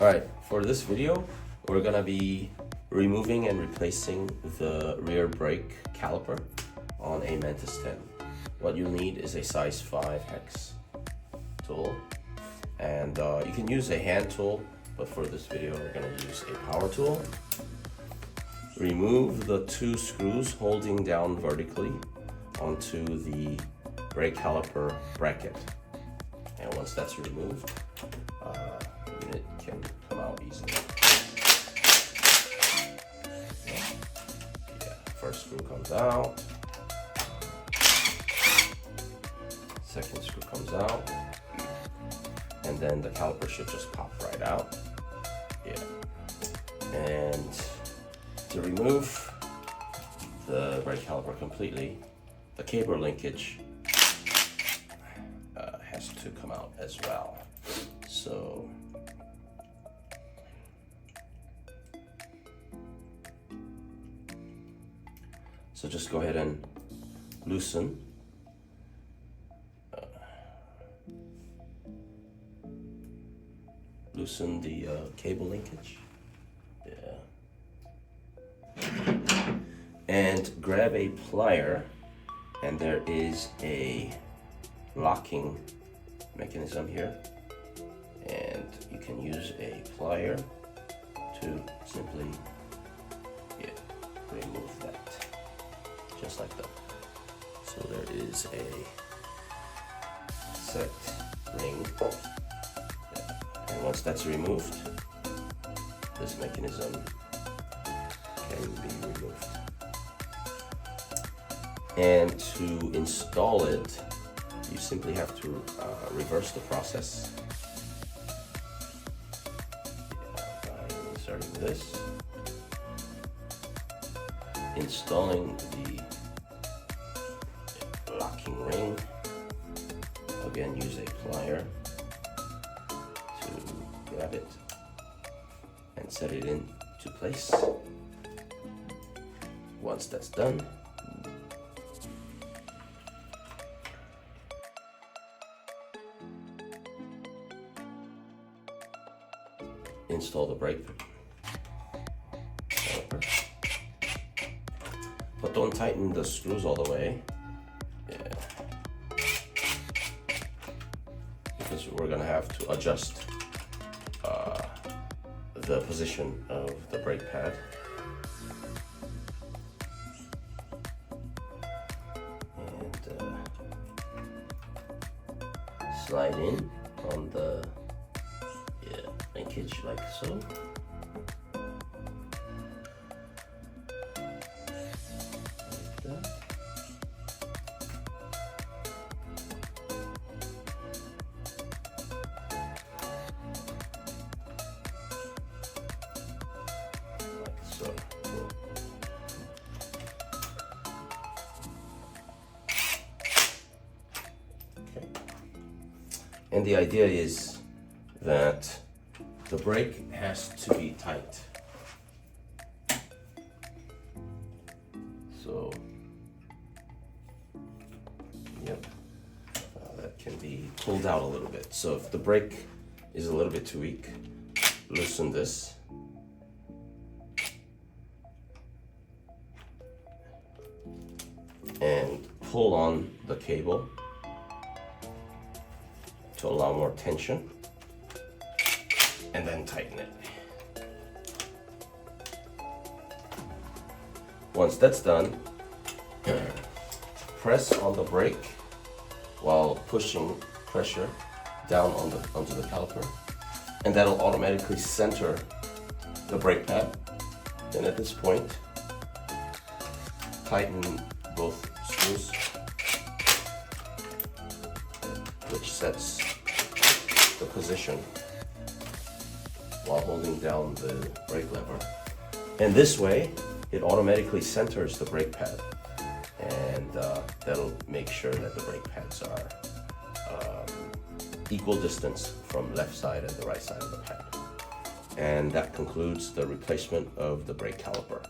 Alright, for this video, we're gonna be removing and replacing the rear brake caliper on a Mantis10. What you'll need is a size 5 hex tool, and you can use a hand tool, but for this video we're gonna use a power tool. Remove the 2 screws holding down vertically onto the brake caliper bracket, and once that's removed, the unit can come out easily. Yeah, first screw comes out, second screw comes out, and then the caliper should just pop right out. Yeah, and to remove the brake caliper completely, the cable linkage has to come out as well. So just go ahead and loosen the cable linkage. Yeah. And grab a plier, and there is a locking mechanism here, and you can use a plier to simply remove that, just like that. So there is a set ring, and once that's removed, this mechanism can be removed. And to install it, you simply have to reverse the process by inserting this, installing the locking ring. Again, use a plier to grab it and set it into place. Once that's done, install the brake caliper, but don't tighten the screws all the way, because we're gonna have to adjust the position of the brake pad. And slide in on the linkage like so. Like that. Like so. Okay. And the idea is that the brake has to be tight. So, yep, that can be pulled out a little bit. So if the brake is a little bit too weak, loosen this. And pull on the cable to allow more tension, and then tighten it. Once that's done, press on the brake while pushing pressure down onto the caliper, and that'll automatically center the brake pad. Then at this point, tighten both screws, which sets the position while holding down the brake lever. And this way, it automatically centers the brake pad, and that'll make sure that the brake pads are equal distance from left side and the right side of the pad. And that concludes the replacement of the brake caliper.